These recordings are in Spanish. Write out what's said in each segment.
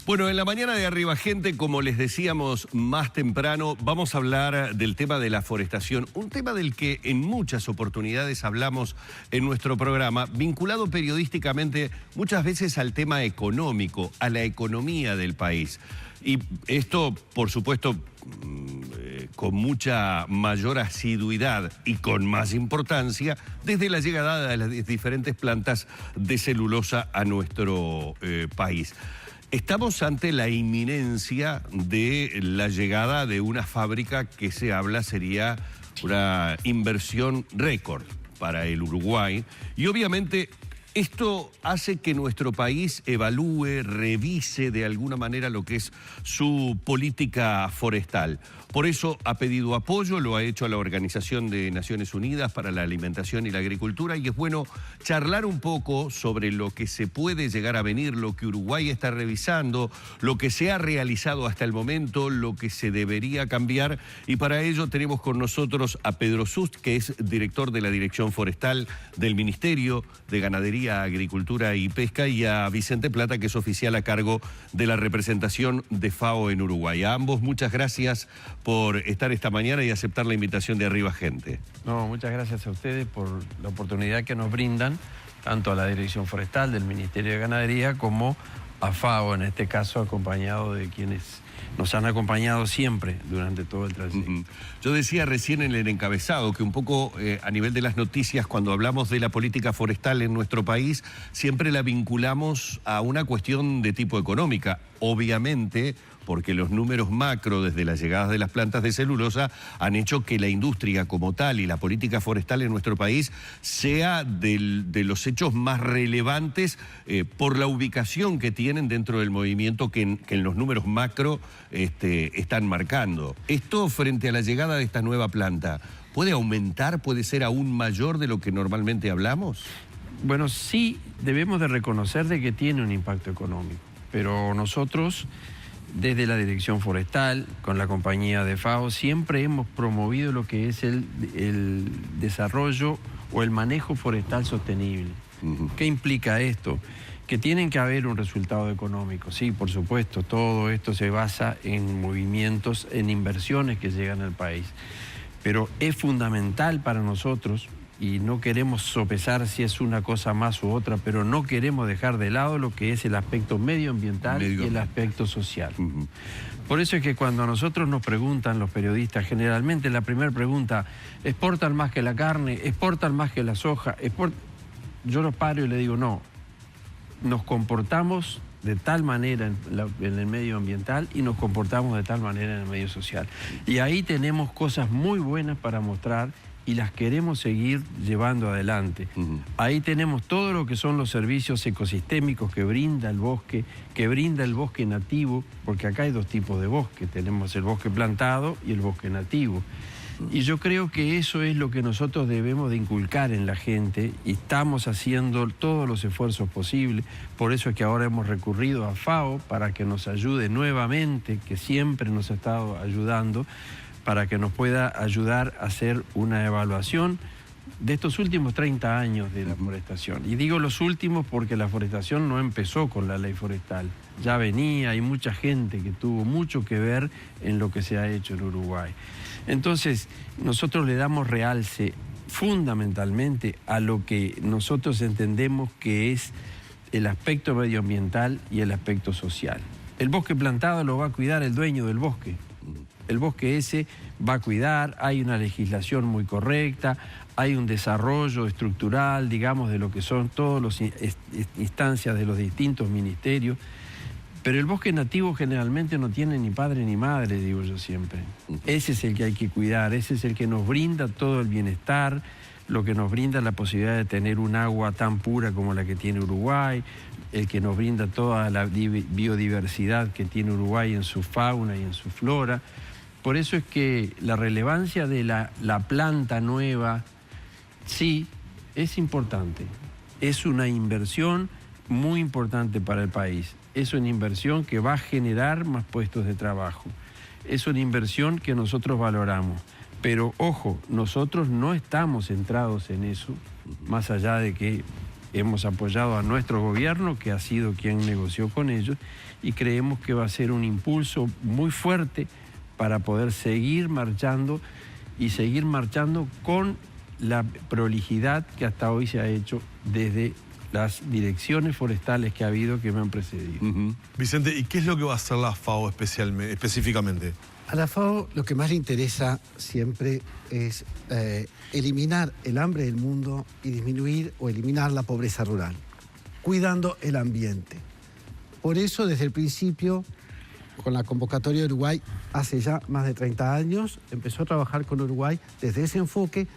Bueno, en la mañana de Arriba Gente, como les decíamos más temprano, vamos a hablar del tema de la forestación, un tema del que en muchas oportunidades hablamos en nuestro programa, vinculado periodísticamente muchas veces al tema económico, a la economía del país. Y esto, por supuesto, con mucha mayor asiduidad y con más importancia desde la llegada de las diferentes plantas de celulosa a nuestro país. Estamos ante la inminencia de la llegada de una fábrica que se habla sería una inversión récord para el Uruguay y obviamente esto hace que nuestro país evalúe, revise de alguna manera lo que es su política forestal. Por eso ha pedido apoyo, lo ha hecho a la Organización de Naciones Unidas para la Alimentación y la Agricultura y es bueno charlar un poco sobre lo que se puede llegar a venir, lo que Uruguay está revisando, lo que se ha realizado hasta el momento, lo que se debería cambiar y para ello tenemos con nosotros a Pedro Sust, que es director de la Dirección Forestal del Ministerio de Ganadería, Agricultura y Pesca, y a Vicente Plata, que es oficial a cargo de la representación de FAO en Uruguay. A ambos muchas gracias por estar esta mañana y aceptar la invitación de Arriba Gente. No, muchas gracias a ustedes por la oportunidad que nos brindan, tanto a la Dirección Forestal del Ministerio de Ganadería como a FAO, en este caso acompañado de quienes nos han acompañado siempre durante todo el trayecto. Yo decía recién en el encabezado que un poco a nivel de las noticias, cuando hablamos de la política forestal en nuestro país, siempre la vinculamos a una cuestión de tipo económica. Obviamente, porque los números macro desde las llegadas de las plantas de celulosa han hecho que la industria como tal y la política forestal en nuestro país sea de los hechos más relevantes por la ubicación que tienen dentro del movimiento que en los números macro están marcando. Esto frente a la llegada de esta nueva planta, ¿puede aumentar, puede ser aún mayor de lo que normalmente hablamos? Bueno, sí debemos de reconocer de que tiene un impacto económico, pero nosotros desde la Dirección Forestal, con la compañía de FAO, siempre hemos promovido lo que es el desarrollo o el manejo forestal sostenible. ¿Qué implica esto? Que tienen que haber un resultado económico. Sí, por supuesto, todo esto se basa en movimientos, en inversiones que llegan al país. Pero es fundamental para nosotros, y no queremos sopesar si es una cosa más u otra, pero no queremos dejar de lado lo que es el aspecto medioambiental y el aspecto social. Por eso es que cuando a nosotros nos preguntan los periodistas, generalmente la primera pregunta, ¿exportan más que la carne? ¿Exportan más que la soja? Yo los paro y le digo, no, nos comportamos de tal manera en el medio ambiental y nos comportamos de tal manera en el medio social. Y ahí tenemos cosas muy buenas para mostrar y las queremos seguir llevando adelante. Ahí tenemos todo lo que son los servicios ecosistémicos que brinda el bosque nativo, porque acá hay dos tipos de bosque, tenemos el bosque plantado y el bosque nativo. Y yo creo que eso es lo que nosotros debemos de inculcar en la gente y estamos haciendo todos los esfuerzos posibles. Por eso es que ahora hemos recurrido a FAO para que nos ayude nuevamente, que siempre nos ha estado ayudando, para que nos pueda ayudar a hacer una evaluación de estos últimos 30 años de la forestación. Y digo los últimos porque la forestación no empezó con la ley forestal. Ya venía, hay mucha gente que tuvo mucho que ver en lo que se ha hecho en Uruguay. Entonces, nosotros le damos realce fundamentalmente a lo que nosotros entendemos que es el aspecto medioambiental y el aspecto social. El bosque plantado lo va a cuidar el dueño del bosque. El bosque ese va a cuidar, hay una legislación muy correcta, hay un desarrollo estructural, digamos, de lo que son todas las instancias de los distintos ministerios, pero el bosque nativo generalmente no tiene ni padre ni madre, digo yo siempre. Ese es el que hay que cuidar, ese es el que nos brinda todo el bienestar, lo que nos brinda la posibilidad de tener un agua tan pura como la que tiene Uruguay, el que nos brinda toda la biodiversidad que tiene Uruguay en su fauna y en su flora. Por eso es que la relevancia de la planta nueva, sí, es importante. Es una inversión muy importante para el país. Es una inversión que va a generar más puestos de trabajo. Es una inversión que nosotros valoramos. Pero, ojo, nosotros no estamos centrados en eso, más allá de que hemos apoyado a nuestro gobierno, que ha sido quien negoció con ellos, y creemos que va a ser un impulso muy fuerte para poder seguir marchando y seguir marchando con la prolijidad que hasta hoy se ha hecho desde las direcciones forestales que ha habido que me han precedido. Vicente, ¿y qué es lo que va a hacer la FAO específicamente? A la FAO lo que más le interesa siempre es eliminar el hambre del mundo y disminuir o eliminar la pobreza rural, cuidando el ambiente. Por eso, desde el principio, con la convocatoria de Uruguay, hace ya más de 30 años, empezó a trabajar con Uruguay desde ese enfoque,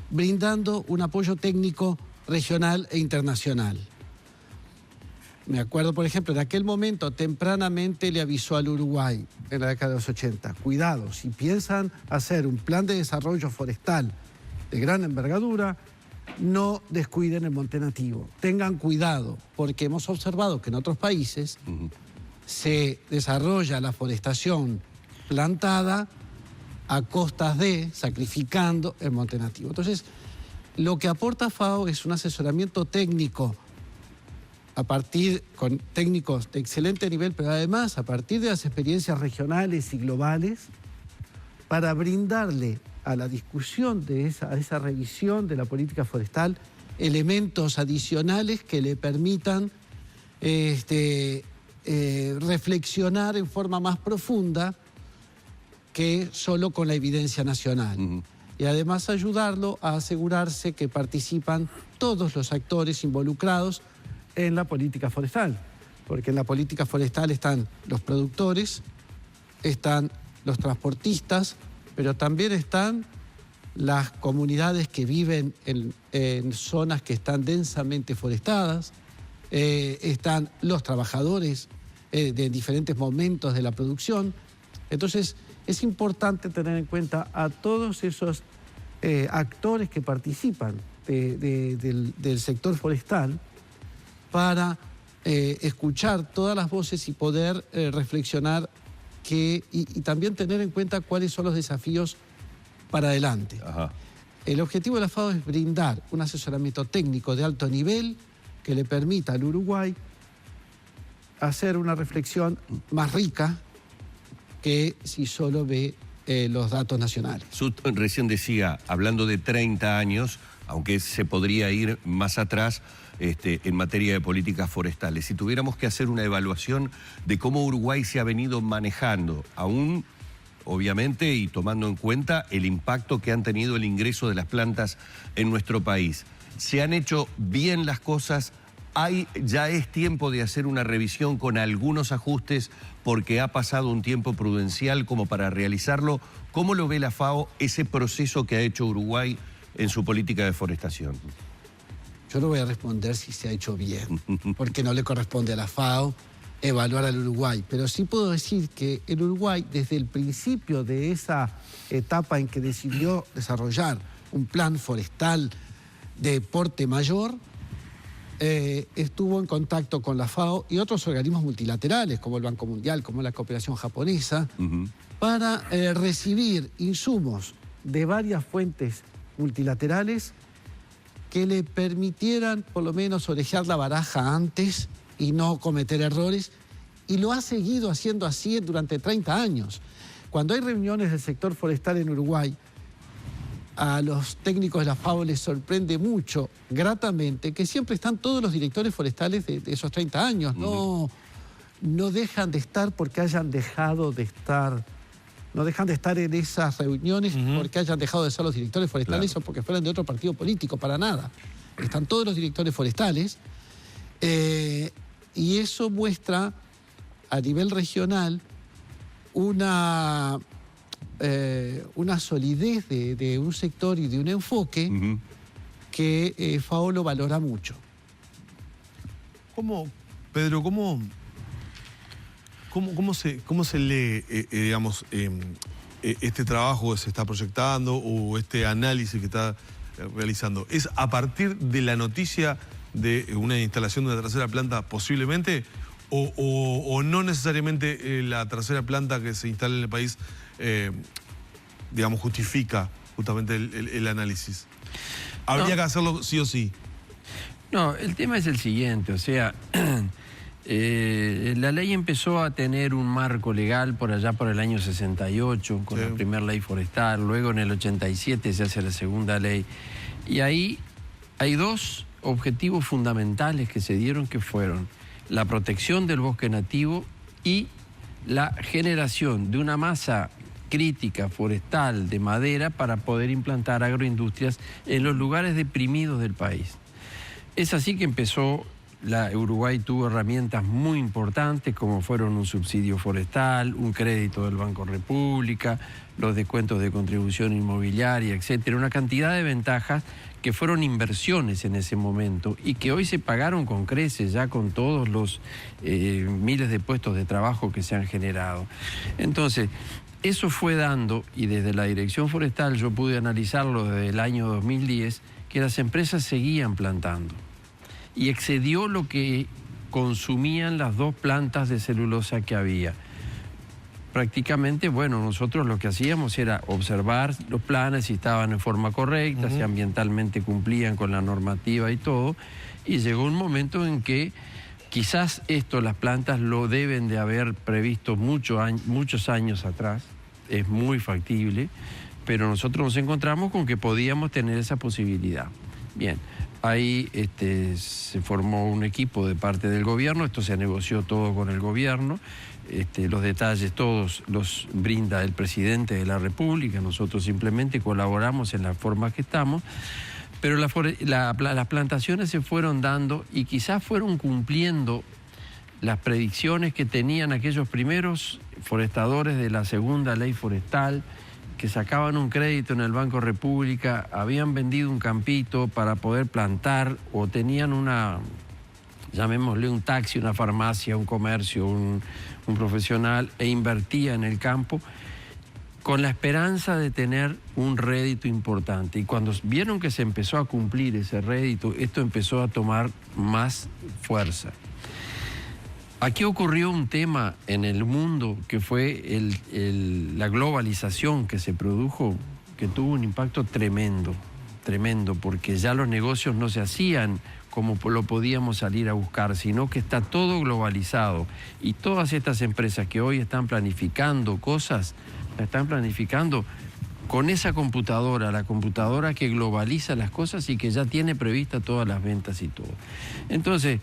brindando un apoyo técnico regional e internacional. Me acuerdo, por ejemplo, en aquel momento tempranamente le avisó al Uruguay, en la década de los 80, cuidado, si piensan hacer un plan de desarrollo forestal de gran envergadura, no descuiden el monte nativo. Tengan cuidado, porque hemos observado que en otros países se desarrolla la forestación plantada a costas de, sacrificando el monte nativo. Entonces, lo que aporta FAO es un asesoramiento técnico con técnicos de excelente nivel, pero además a partir de las experiencias regionales y globales, para brindarle a la discusión de esa revisión de la política forestal elementos adicionales que le permitan reflexionar en forma más profunda que solo con la evidencia nacional. Y además ayudarlo a asegurarse que participan todos los actores involucrados en la política forestal. Porque en la política forestal están los productores, están los transportistas, pero también están las comunidades que viven en zonas que están densamente forestadas, están los trabajadores de diferentes momentos de la producción. Entonces, es importante tener en cuenta a todos esos actores que participan del sector forestal para escuchar todas las voces y poder reflexionar y también tener en cuenta cuáles son los desafíos para adelante. El objetivo de la FAO es brindar un asesoramiento técnico de alto nivel que le permita al Uruguay hacer una reflexión más rica que si solo ve los datos nacionales. Sut recién decía, hablando de 30 años, aunque se podría ir más atrás en materia de políticas forestales, si tuviéramos que hacer una evaluación de cómo Uruguay se ha venido manejando, aún obviamente y tomando en cuenta el impacto que han tenido el ingreso de las plantas en nuestro país, ¿se han hecho bien las cosas? ¿Ya es tiempo de hacer una revisión con algunos ajustes porque ha pasado un tiempo prudencial como para realizarlo? ¿Cómo lo ve la FAO ese proceso que ha hecho Uruguay en su política de forestación? Yo no voy a responder si se ha hecho bien, porque no le corresponde a la FAO evaluar al Uruguay, pero sí puedo decir que el Uruguay, desde el principio de esa etapa en que decidió desarrollar un plan forestal de porte mayor, estuvo en contacto con la FAO y otros organismos multilaterales, como el Banco Mundial, como la cooperación japonesa, para recibir insumos de varias fuentes multilaterales que le permitieran por lo menos orejar la baraja antes y no cometer errores, y lo ha seguido haciendo así durante 30 años. Cuando hay reuniones del sector forestal en Uruguay, a los técnicos de la FAO les sorprende mucho, gratamente, que siempre están todos los directores forestales de esos 30 años. No dejan de estar porque hayan dejado de estar. No dejan de estar en esas reuniones porque hayan dejado de ser los directores forestales o porque fueran de otro partido político, para nada. Están todos los directores forestales y eso muestra a nivel regional una solidez de un sector y de un enfoque que FAO lo valora mucho. Pedro, ¿cómo se lee, digamos, este trabajo que se está proyectando o este análisis que está realizando? ¿Es a partir de la noticia de una instalación de una tercera planta posiblemente o no necesariamente la tercera planta que se instala en el país, digamos, justifica justamente el análisis? ¿Habría que hacerlo sí o sí? No, el tema es el siguiente, o sea, la ley empezó a tener un marco legal por allá por el año 68, con la primera ley forestal, luego en el 87 se hace la segunda ley, y ahí hay dos objetivos fundamentales que se dieron, que fueron la protección del bosque nativo y la generación de una masa crítica forestal de madera para poder implantar agroindustrias en los lugares deprimidos del país. Es así que empezó. Uruguay tuvo herramientas muy importantes como fueron un subsidio forestal, un crédito del Banco República, los descuentos de contribución inmobiliaria, etcétera, una cantidad de ventajas que fueron inversiones en ese momento y que hoy se pagaron con creces ya con todos los miles de puestos de trabajo que se han generado. Entonces, eso fue dando, y desde la Dirección Forestal yo pude analizarlo desde el año 2010, que las empresas seguían plantando. Y excedió lo que consumían las dos plantas de celulosa que había. Prácticamente, bueno, nosotros lo que hacíamos era observar los planes, si estaban en forma correcta, si ambientalmente cumplían con la normativa y todo, y llegó un momento en que quizás esto las plantas lo deben de haber previsto muchos años atrás, es muy factible, pero nosotros nos encontramos con que podíamos tener esa posibilidad. Bien. Ahí se formó un equipo de parte del gobierno, esto se negoció todo con el gobierno, los detalles todos los brinda el presidente de la República, nosotros simplemente colaboramos en la forma que estamos, pero las plantaciones se fueron dando y quizás fueron cumpliendo las predicciones que tenían aquellos primeros forestadores de la segunda ley forestal, que sacaban un crédito en el Banco República, habían vendido un campito para poder plantar o tenían llamémosle un taxi, una farmacia, un comercio, un profesional e invertía en el campo con la esperanza de tener un rédito importante. Y cuando vieron que se empezó a cumplir ese rédito, esto empezó a tomar más fuerza. Aquí ocurrió un tema en el mundo que fue la globalización que se produjo, que tuvo un impacto tremendo, porque ya los negocios no se hacían como lo podíamos salir a buscar, sino que está todo globalizado. Y todas estas empresas que hoy están planificando cosas, la están planificando con esa computadora, la computadora que globaliza las cosas y que ya tiene prevista todas las ventas y todo. Entonces,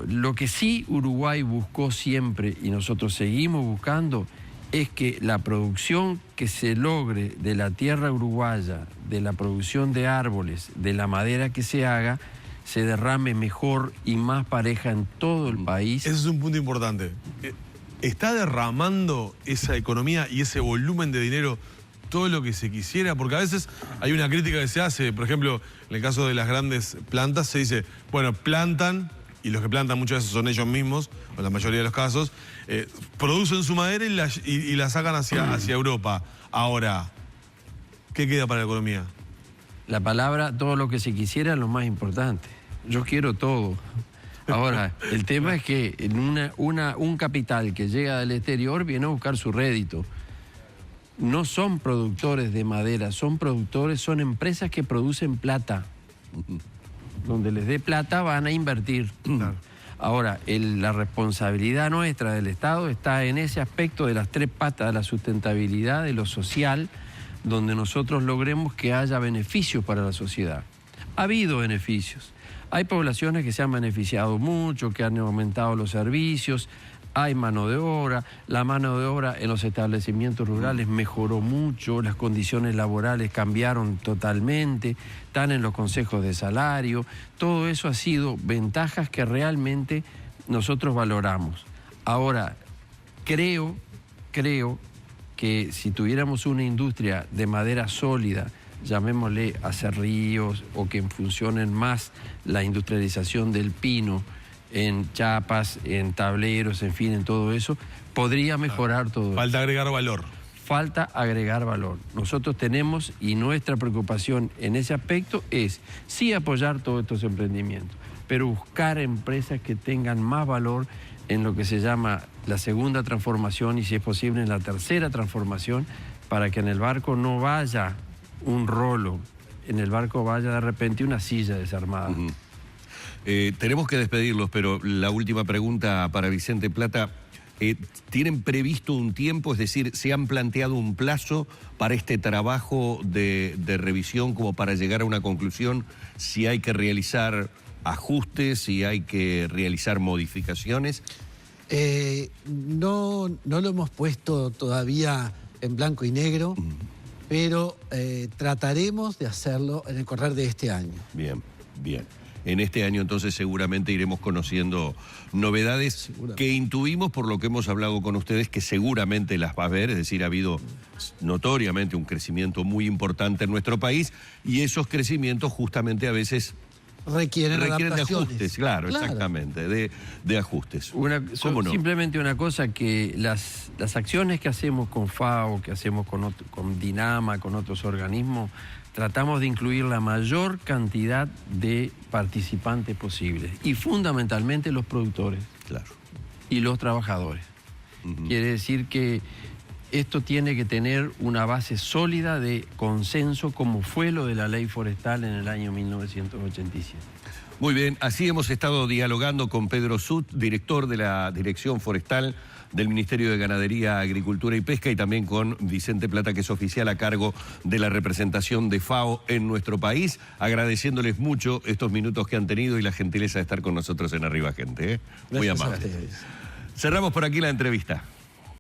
lo que sí Uruguay buscó siempre y nosotros seguimos buscando es que la producción que se logre de la tierra uruguaya, de la producción de árboles, de la madera que se haga, se derrame mejor y más pareja en todo el país. Ese es un punto importante. ¿Está derramando esa economía y ese volumen de dinero todo lo que se quisiera? Porque a veces hay una crítica que se hace, por ejemplo, en el caso de las grandes plantas se dice, bueno, plantan, y los que plantan muchas veces son ellos mismos, o en la mayoría de los casos, producen su madera y la sacan hacia Europa. Ahora, ¿qué queda para la economía? La palabra, todo lo que se quisiera es lo más importante. Yo quiero todo. Ahora, el tema es que un capital que llega del exterior viene a buscar su rédito. No son productores de madera, son empresas que producen plata. Donde les dé plata van a invertir. Claro. Ahora, la responsabilidad nuestra del Estado está en ese aspecto de las tres patas de la sustentabilidad, de lo social, donde nosotros logremos que haya beneficios para la sociedad. Ha habido beneficios. Hay poblaciones que se han beneficiado mucho, que han aumentado los servicios, hay mano de obra, la mano de obra en los establecimientos rurales mejoró mucho, las condiciones laborales cambiaron totalmente, están en los consejos de salario, todo eso ha sido ventajas que realmente nosotros valoramos. Ahora, creo que si tuviéramos una industria de madera sólida, llamémosle acerríos, o que funcionen más la industrialización del pino, en chapas, en tableros, en fin, en todo eso, podría mejorar todo. Falta agregar valor. Falta agregar valor. Nosotros tenemos, y nuestra preocupación en ese aspecto es, sí apoyar todos estos emprendimientos, pero buscar empresas que tengan más valor en lo que se llama la segunda transformación y, si es posible, en la tercera transformación, para que en el barco no vaya un rolo, en el barco vaya de repente una silla desarmada. Tenemos que despedirlos, pero la última pregunta para Vicente Plata. ¿Tienen previsto un tiempo? Es decir, ¿se han planteado un plazo para este trabajo de revisión como para llegar a una conclusión? Si hay que realizar ajustes, si hay que realizar modificaciones. No lo hemos puesto todavía en blanco y negro, pero trataremos de hacerlo en el correr de este año. Bien, bien. En este año entonces seguramente iremos conociendo novedades que intuimos por lo que hemos hablado con ustedes, que seguramente las va a ver, es decir, ha habido notoriamente un crecimiento muy importante en nuestro país y esos crecimientos justamente a veces requieren de ajustes, claro. Exactamente, de ajustes. ¿Cómo no? Simplemente una cosa, que las acciones que hacemos con FAO, que hacemos con DINAMA, con otros organismos, tratamos de incluir la mayor cantidad de participantes posibles y fundamentalmente los productores, claro, y los trabajadores. Quiere decir que esto tiene que tener una base sólida de consenso, como fue lo de la ley forestal en el año 1987. Muy bien, así hemos estado dialogando con Pedro Sut, director de la Dirección Forestal del Ministerio de Ganadería, Agricultura y Pesca, y también con Vicente Plata, que es oficial a cargo de la representación de FAO en nuestro país, agradeciéndoles mucho estos minutos que han tenido y la gentileza de estar con nosotros en Arriba Gente. Muy amable. Cerramos por aquí la entrevista.